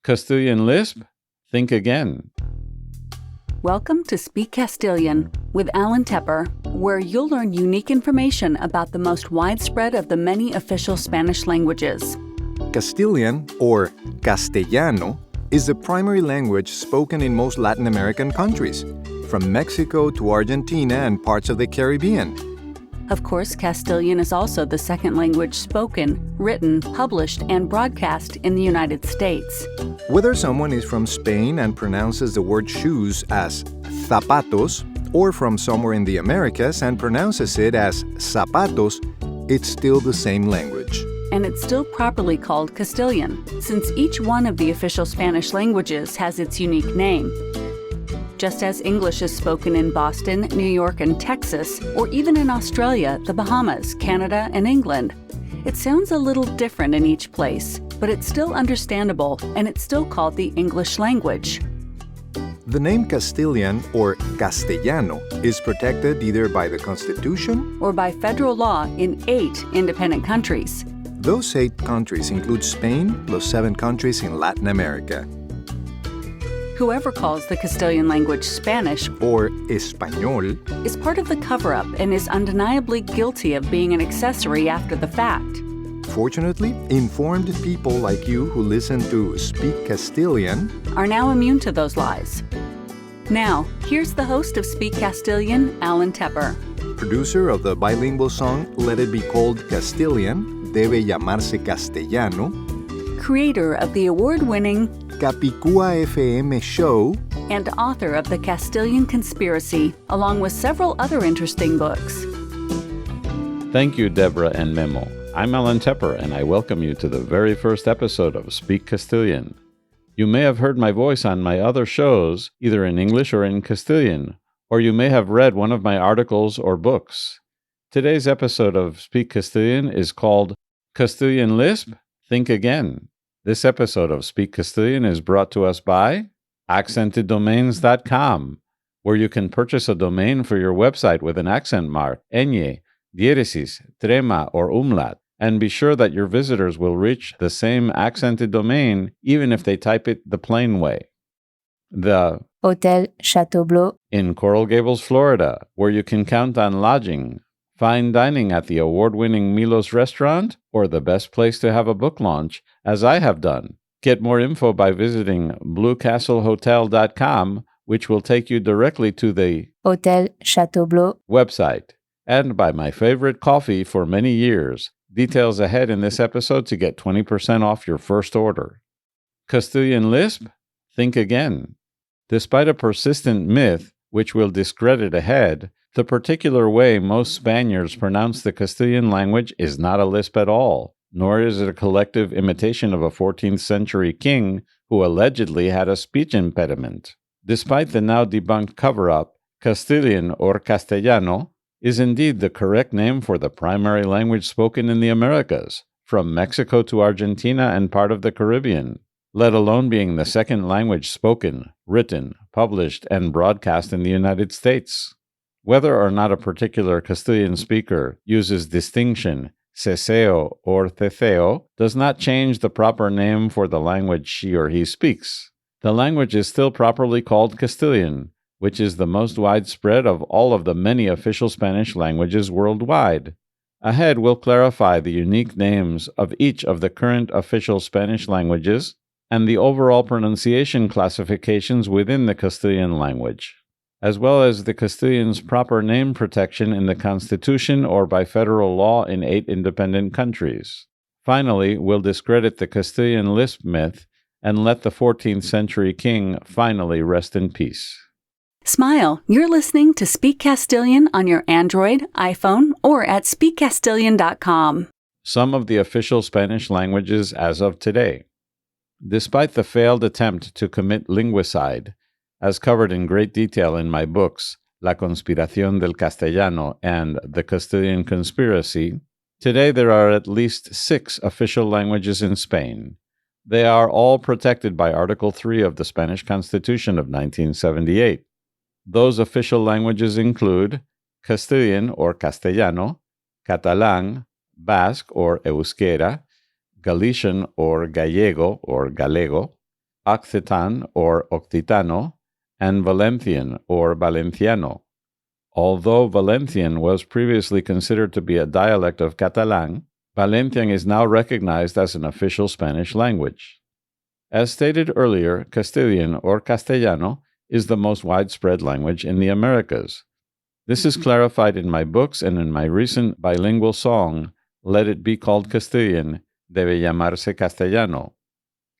Castilian lisp? Think again. Welcome to Speak Castilian with Allan Tépper, where you'll learn unique information about the most widespread of the many official Spanish languages. Castilian, or castellano, is the primary language spoken in most Latin American countries, from Mexico to Argentina and parts of the Caribbean. Of course, Castilian is also the second language spoken, written, published, and broadcast in the United States. Whether someone is from Spain and pronounces the word shoes as zapatos, or from somewhere in the Americas and pronounces it as zapatos, it's still the same language. And it's still properly called Castilian, since each one of the official Spanish languages has its unique name. Just as English is spoken in Boston, New York, and Texas, or even in Australia, the Bahamas, Canada, and England, it sounds a little different in each place, but it's still understandable, and it's still called the English language. The name Castilian, or castellano, is protected either by the Constitution or by federal law in 8 independent countries. Those 8 countries include Spain plus 7 countries in Latin America. Whoever calls the Castilian language Spanish or español is part of the cover-up and is undeniably guilty of being an accessory after the fact. Fortunately, informed people like you who listen to Speak Castilian are now immune to those lies. Now, here's the host of Speak Castilian, Allan Tépper. Producer of the bilingual song Let It Be Called Castilian, Debe, llamarse castellano. Creator of the award-winning CapicúaFM show. And author of the Castilian Conspiracy, along with several other interesting books. Thank you, Debra and Memo. I'm Allan Tépper, and I welcome you to the very first episode of Speak Castilian. You may have heard my voice on my other shows, either in English or in Castilian, or you may have read one of my articles or books. Today's episode of Speak Castilian is called Castilian Lisp? Think Again. This episode of Speak Castilian is brought to us by accenteddomains.com, where you can purchase a domain for your website with an accent mark, ñ, diéresis, trema, or umlaut, and be sure that your visitors will reach the same accented domain even if they type it the plain way. The Hotel Chateau in Coral Gables, Florida, where you can count on lodging, fine dining at the award-winning Milo's restaurant, or the best place to have a book launch, as I have done. Get more info by visiting bluecastlehotel.com, which will take you directly to the Hotel Chateau website, and by my favorite coffee for many years. Details ahead in this episode to get 20% off your first order. Castilian Lisp? Think again. Despite a persistent myth, which we'll discredit ahead, the particular way most Spaniards pronounce the Castilian language is not a lisp at all, nor is it a collective imitation of a 14th century king who allegedly had a speech impediment. Despite the now debunked cover-up, Castilian or castellano is indeed the correct name for the primary language spoken in the Americas, from Mexico to Argentina and part of the Caribbean, let alone being the second language spoken, written, published, and broadcast in the United States. Whether or not a particular Castilian speaker uses distinction, Seseo or Ceceo, does not change the proper name for the language she or he speaks. The language is still properly called Castilian, which is the most widespread of all of the many official Spanish languages worldwide. Ahead, we'll clarify the unique names of each of the current official Spanish languages and the overall pronunciation classifications within the Castilian language, as well as the Castilian's proper name protection in the Constitution or by federal law in 8 independent countries. Finally, we'll discredit the Castilian lisp myth and let the 14th century king finally rest in peace. Smile, you're listening to Speak Castilian on your Android, iPhone, or at SpeakCastilian.com. Some of the official Spanish languages as of today. Despite the failed attempt to commit linguicide, as covered in great detail in my books, La Conspiración del Castellano and The Castilian Conspiracy, today there are at least 6 official languages in Spain. They are all protected by Article 3 of the Spanish Constitution of 1978. Those official languages include Castilian or Castellano, Catalan, Basque or Euskera, Galician or Gallego or Galego, Occitan or Octitano, and Valencian or Valenciano. Although Valencian was previously considered to be a dialect of Catalan, Valencian is now recognized as an official Spanish language. As stated earlier, Castilian or castellano is the most widespread language in the Americas. This is clarified in my books and in my recent bilingual song, Let It Be Called Castilian, Debe llamarse castellano.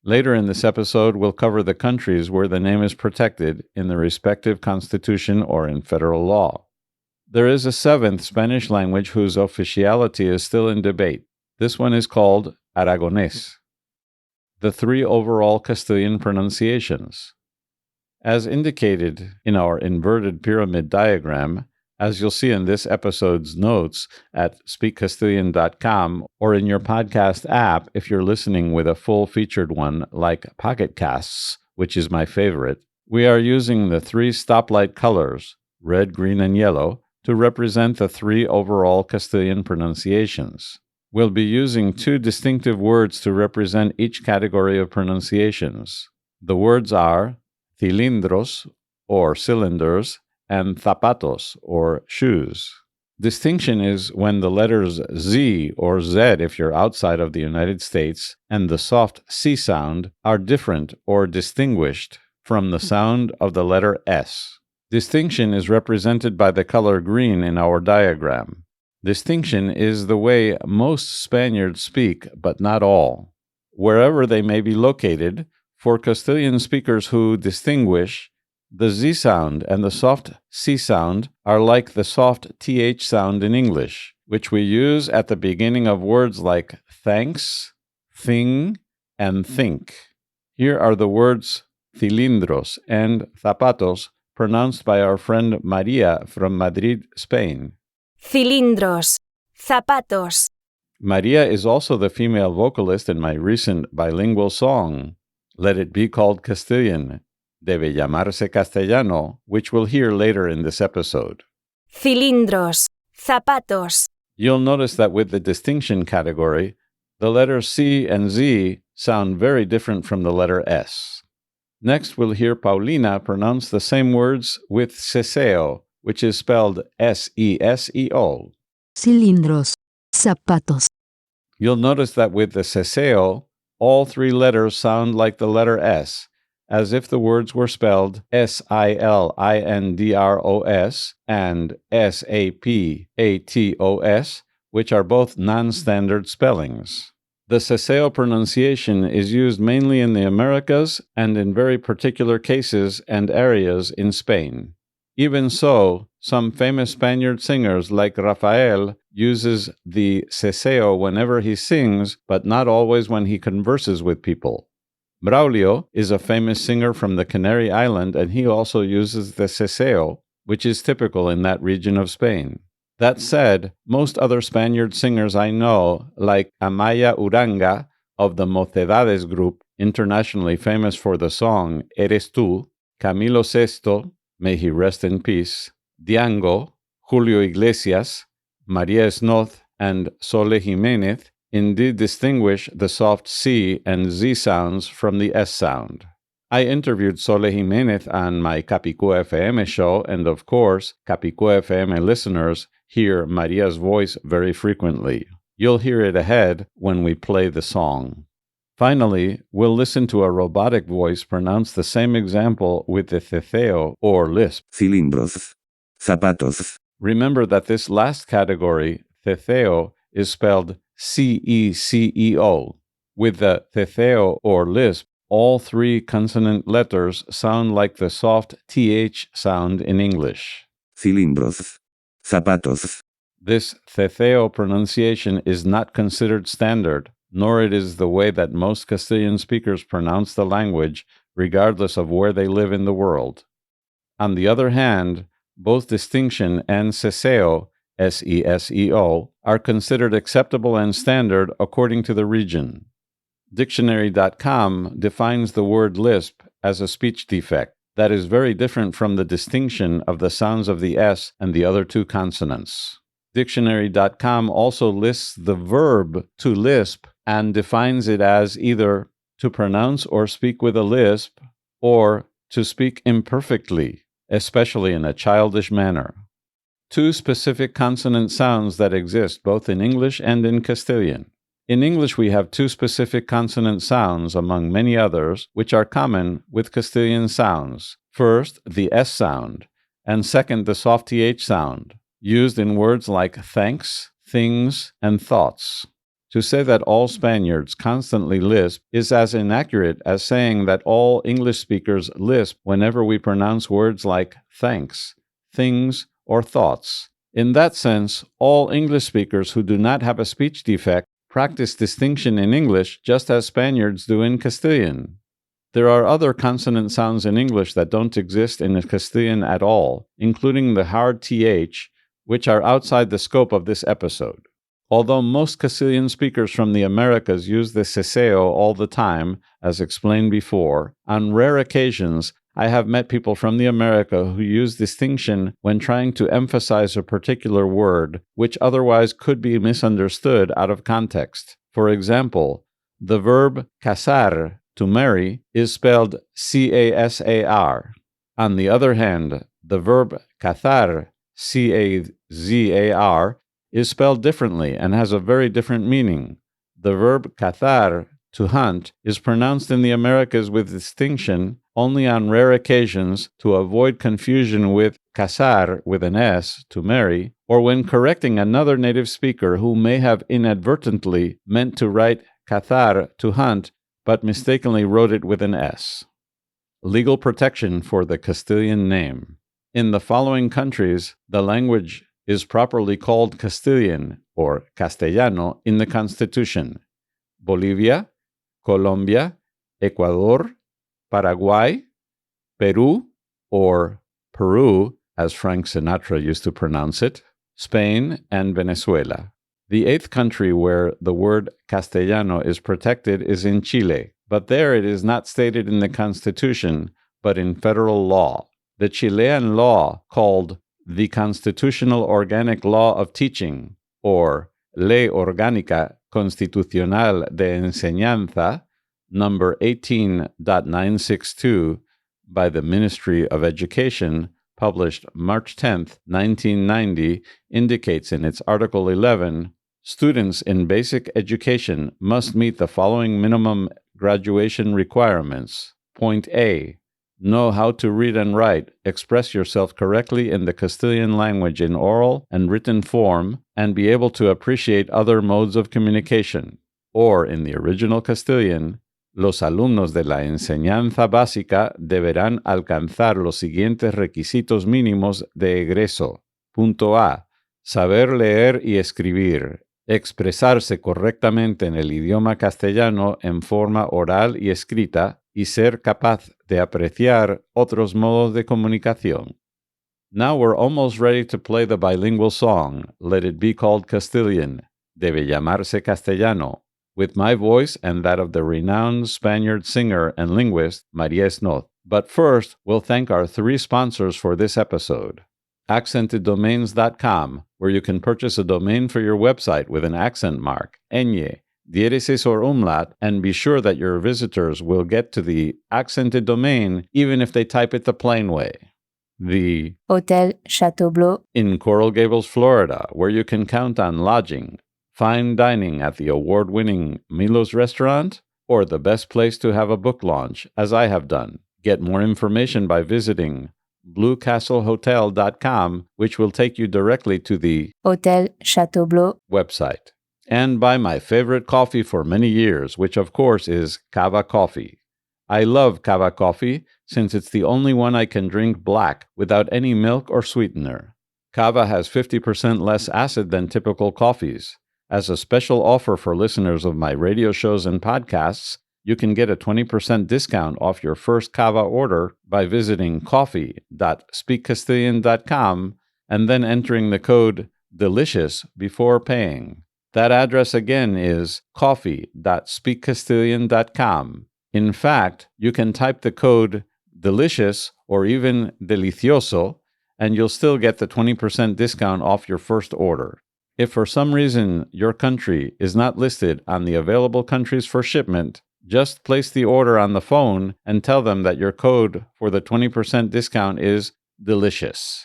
Later in this episode, we'll cover the countries where the name is protected in the respective constitution or in federal law. There is a seventh Spanish language whose officiality is still in debate. This one is called Aragonés. The three overall Castilian pronunciations. As indicated in our inverted pyramid diagram, as you'll see in this episode's notes at SpeakCastilian.com or in your podcast app if you're listening with a full-featured one like Pocket Casts, which is my favorite, we are using the three stoplight colors, red, green, and yellow, to represent the three overall Castilian pronunciations. We'll be using two distinctive words to represent each category of pronunciations. The words are cilindros, or cylinders, and zapatos, or shoes. Distinction is when the letters Z or Z if you're outside of the United States and the soft C sound are different or distinguished from the sound of the letter S. Distinction is represented by the color green in our diagram. Distinction is the way most Spaniards speak, but not all. Wherever they may be located, for Castilian speakers who distinguish, the Z sound and the soft C sound are like the soft TH sound in English, which we use at the beginning of words like thanks, thing, and think. Here are the words cilindros and zapatos pronounced by our friend María from Madrid, Spain. Cilindros, zapatos. María is also the female vocalist in my recent bilingual song, Let It Be Called Castilian, Debe llamarse castellano, which we'll hear later in this episode. Cilindros, zapatos. You'll notice that with the distinction category, the letters C and Z sound very different from the letter S. Next, we'll hear Paulina pronounce the same words with Seseo, which is spelled S-E-S-E-O. Cilindros, zapatos. You'll notice that with the Seseo, all three letters sound like the letter S, as if the words were spelled S-I-L-I-N-D-R-O-S and S-A-P-A-T-O-S, which are both non-standard spellings. The Seseo pronunciation is used mainly in the Americas and in very particular cases and areas in Spain. Even so, some famous Spaniard singers like Rafael uses the Seseo whenever he sings, but not always when he converses with people. Braulio is a famous singer from the Canary Island, and he also uses the Seseo, which is typical in that region of Spain. That said, most other Spaniard singers I know, like Amaya Uranga of the Mocedades group, internationally famous for the song Eres Tú, Camilo Sesto, may he rest in peace, Diango, Julio Iglesias, María Esnoz, and Sole Jiménez, indeed distinguish the soft C and Z sounds from the S sound. I interviewed Sole Jiménez on my CapicúaFM show, and of course, CapicúaFM listeners hear Maria's voice very frequently. You'll hear it ahead when we play the song. Finally, we'll listen to a robotic voice pronounce the same example with the Ceceo or lisp. Cilindros, zapatos. Remember that this last category, Ceceo, is spelled C-E-C-E-O. With the Ceceo or lisp, all three consonant letters sound like the soft TH sound in English. Cilindros, zapatos. This Ceceo pronunciation is not considered standard, nor it is the way that most Castilian speakers pronounce the language, regardless of where they live in the world. On the other hand, both distinction and Seseo, S-E-S-E-O, are considered acceptable and standard according to the region. Dictionary.com defines the word lisp as a speech defect that is very different from the distinction of the sounds of the S and the other two consonants. Dictionary.com also lists the verb to lisp and defines it as either to pronounce or speak with a lisp, or to speak imperfectly, especially in a childish manner. Two specific consonant sounds that exist both in English and in Castilian. In English, we have two specific consonant sounds, among many others, which are common with Castilian sounds. First, the S sound, and second, the soft TH sound, used in words like thanks, things, and thoughts. To say that all Spaniards constantly lisp is as inaccurate as saying that all English speakers lisp whenever we pronounce words like thanks, things, or thoughts. In that sense, all English speakers who do not have a speech defect practice distinction in English just as Spaniards do in Castilian. There are other consonant sounds in English that don't exist in Castilian at all, including the hard TH, which are outside the scope of this episode. Although most Castilian speakers from the Americas use the Seseo all the time, as explained before, on rare occasions I have met people from the America who use distinction when trying to emphasize a particular word, which otherwise could be misunderstood out of context. For example, the verb casar, to marry, is spelled C-A-S-A-R. On the other hand, the verb cazar, C-A-Z-A-R, is spelled differently and has a very different meaning. The verb cazar, to hunt, is pronounced in the Americas with distinction only on rare occasions to avoid confusion with casar with an S, to marry, or when correcting another native speaker who may have inadvertently meant to write cazar, to hunt, but mistakenly wrote it with an S. Legal protection for the Castilian name. In the following countries, the language is properly called Castilian or Castellano in the Constitution: Bolivia, Colombia, Ecuador, Paraguay, Peru, or Peru, as Frank Sinatra used to pronounce it, Spain, and Venezuela. The eighth country where the word castellano is protected is in Chile, but there it is not stated in the Constitution, but in federal law. The Chilean law, called the Constitutional Organic Law of Teaching, or Ley Orgánica Constitucional de Enseñanza, number 18.962, by the Ministry of Education, published March 10, 1990, indicates in its Article 11, students in basic education must meet the following minimum graduation requirements. Point A. Know how to read and write, express yourself correctly in the Castilian language in oral and written form, and be able to appreciate other modes of communication. Or, in the original Castilian, los alumnos de la enseñanza básica deberán alcanzar los siguientes requisitos mínimos de egreso. Punto A. Saber leer y escribir. Expresarse correctamente en el idioma castellano en forma oral y escrita y ser capaz de apreciar otros modos de comunicación. Now we're almost ready to play the bilingual song, Let It Be Called Castilian, Debe llamarse castellano, with my voice and that of the renowned Spaniard singer and linguist María Esnoz. But first, we'll thank our three sponsors for this episode. accenteddomains.com, where you can purchase a domain for your website with an accent mark, ñ, diéresis or umlaut, and be sure that your visitors will get to the accented domain even if they type it the plain way. The Hotel Chateaubleu in Coral Gables, Florida, where you can count on lodging, fine dining at the award-winning Milo's restaurant, or the best place to have a book launch, as I have done. Get more information by visiting bluecastlehotel.com, which will take you directly to the Hotel Chateaubleu website. And by my favorite coffee for many years, which of course is Cava Coffee. I love Cava Coffee since it's the only one I can drink black without any milk or sweetener. Cava has 50% less acid than typical coffees. As a special offer for listeners of my radio shows and podcasts, you can get a 20% discount off your first Cava order by visiting coffee.speakcastilian.com and then entering the code DELICIOUS before paying. That address again is coffee.speakcastilian.com. In fact, you can type the code DELICIOUS or even DELICIOSO, and you'll still get the 20% discount off your first order. If for some reason your country is not listed on the available countries for shipment, Just place the order on the phone and tell them that your code for the 20% discount is delicious.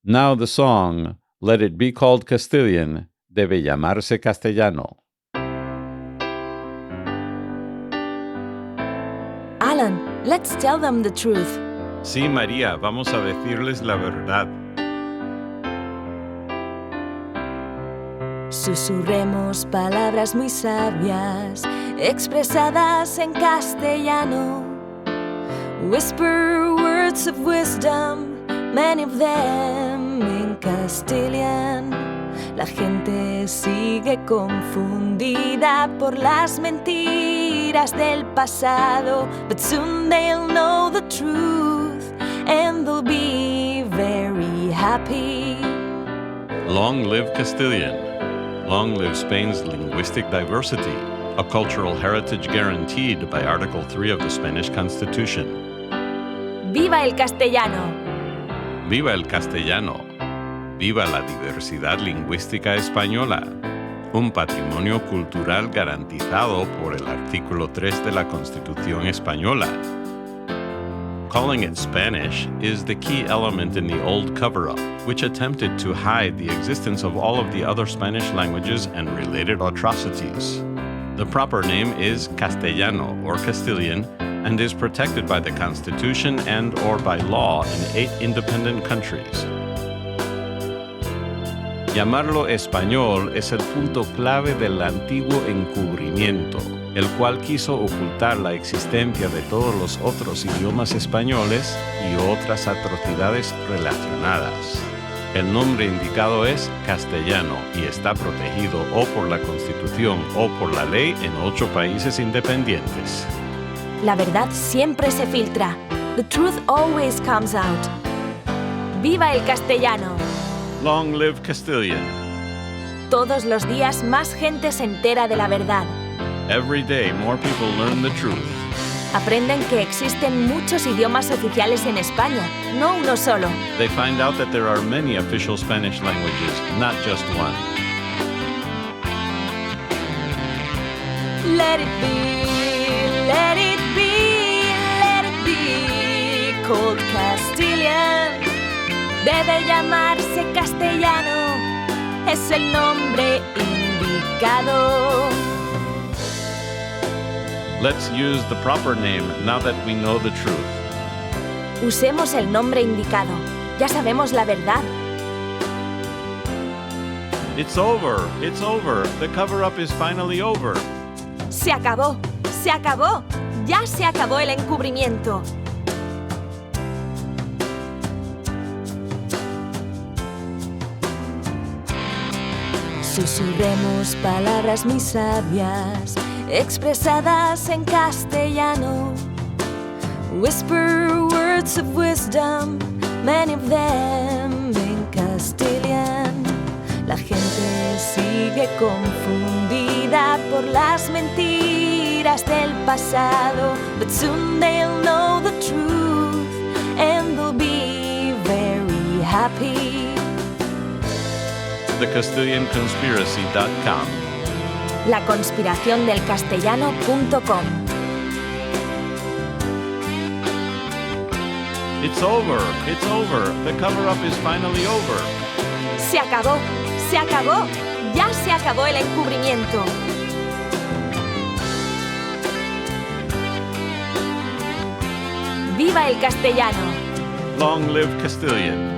Now the song, Let It Be Called Castilian, Debe Llamarse Castellano. Alan, let's tell them the truth. Sí, María, vamos a decirles la verdad. Susurremos palabras muy sabias, expresadas en castellano. Whisper words of wisdom, many of them in Castilian. La gente sigue confundida por las mentiras del pasado, but soon they'll know the truth and they'll be very happy. Long live Castilian. Long live Spain's linguistic diversity, a cultural heritage guaranteed by Article 3 of the Spanish Constitution. ¡Viva el castellano! ¡Viva el castellano! ¡Viva la diversidad lingüística española! Un patrimonio cultural garantizado por el artículo 3 de la Constitución española. Calling it Spanish is the key element in the old cover-up, which attempted to hide the existence of all of the other Spanish languages and related atrocities. The proper name is Castellano or Castilian and is protected by the Constitution and or by law in 8 independent countries. Llamarlo español es el punto clave del antiguo encubrimiento, el cual quiso ocultar la existencia de todos los otros idiomas españoles y otras atrocidades relacionadas. El nombre indicado es castellano y está protegido o por la Constitución o por la ley en 8 países independientes. La verdad siempre se filtra. The truth always comes out. ¡Viva el castellano! Long live Castilian. Todos los días más gente se entera de la verdad. Every day more people learn the truth. Aprenden que existen muchos idiomas oficiales en España, no uno solo. They find out that there are many official Spanish languages, not just one. Let it be, let it be, let it be called Castilian. Debe llamarse castellano, es el nombre indicado. Let's use the proper name now that we know the truth. Usemos el nombre indicado, ya sabemos la verdad. It's over, the cover-up is finally over. Se acabó, ya se acabó el encubrimiento. Susurremos palabras muy sabias, expresadas en castellano. Whisper words of wisdom, many of them in Castilian. La gente sigue confundida por las mentiras del pasado, but soon they'll know the truth and they'll be very happy. TheCastilianConspiracy.com. La conspiración del castellano.com. It's over, the cover-up is finally over. Se acabó, ya se acabó el encubrimiento. ¡Viva el castellano! Long live Castilian.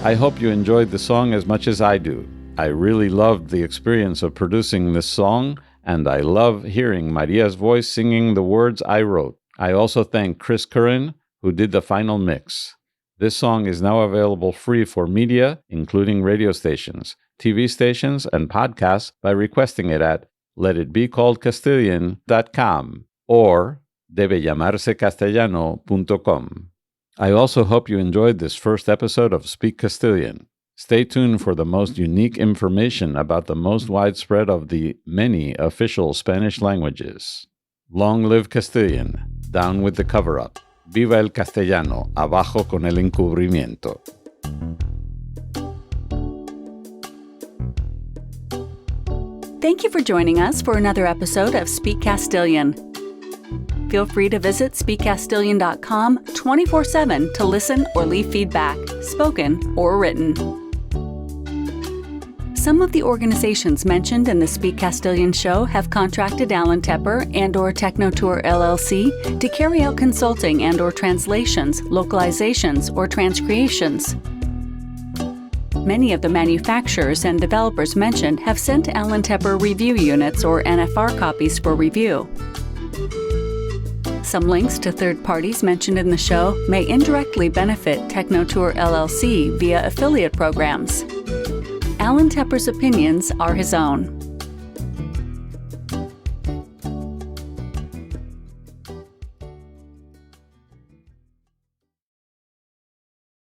I hope you enjoyed the song as much as I do. I really loved the experience of producing this song, and I love hearing Maria's voice singing the words I wrote. I also thank Chris Curran, who did the final mix. This song is now available free for media, including radio stations, TV stations, and podcasts by requesting it at letitbecalledcastilian.com or debellamarsecastellano.com. I also hope you enjoyed this first episode of Speak Castilian. Stay tuned for the most unique information about the most widespread of the many official Spanish languages. Long live Castilian, down with the cover-up. Viva el castellano, abajo con el encubrimiento. Thank you for joining us for another episode of Speak Castilian. Feel free to visit SpeakCastilian.com 24/7 to listen or leave feedback, spoken or written. Some of the organizations mentioned in the Speak Castilian show have contracted Allan Tépper and/or Technotour LLC to carry out consulting and/or translations, localizations, or transcreations. Many of the manufacturers and developers mentioned have sent Allan Tépper review units or NFR copies for review. Some links to third parties mentioned in the show may indirectly benefit Technotour LLC via affiliate programs. Allan Tépper's opinions are his own.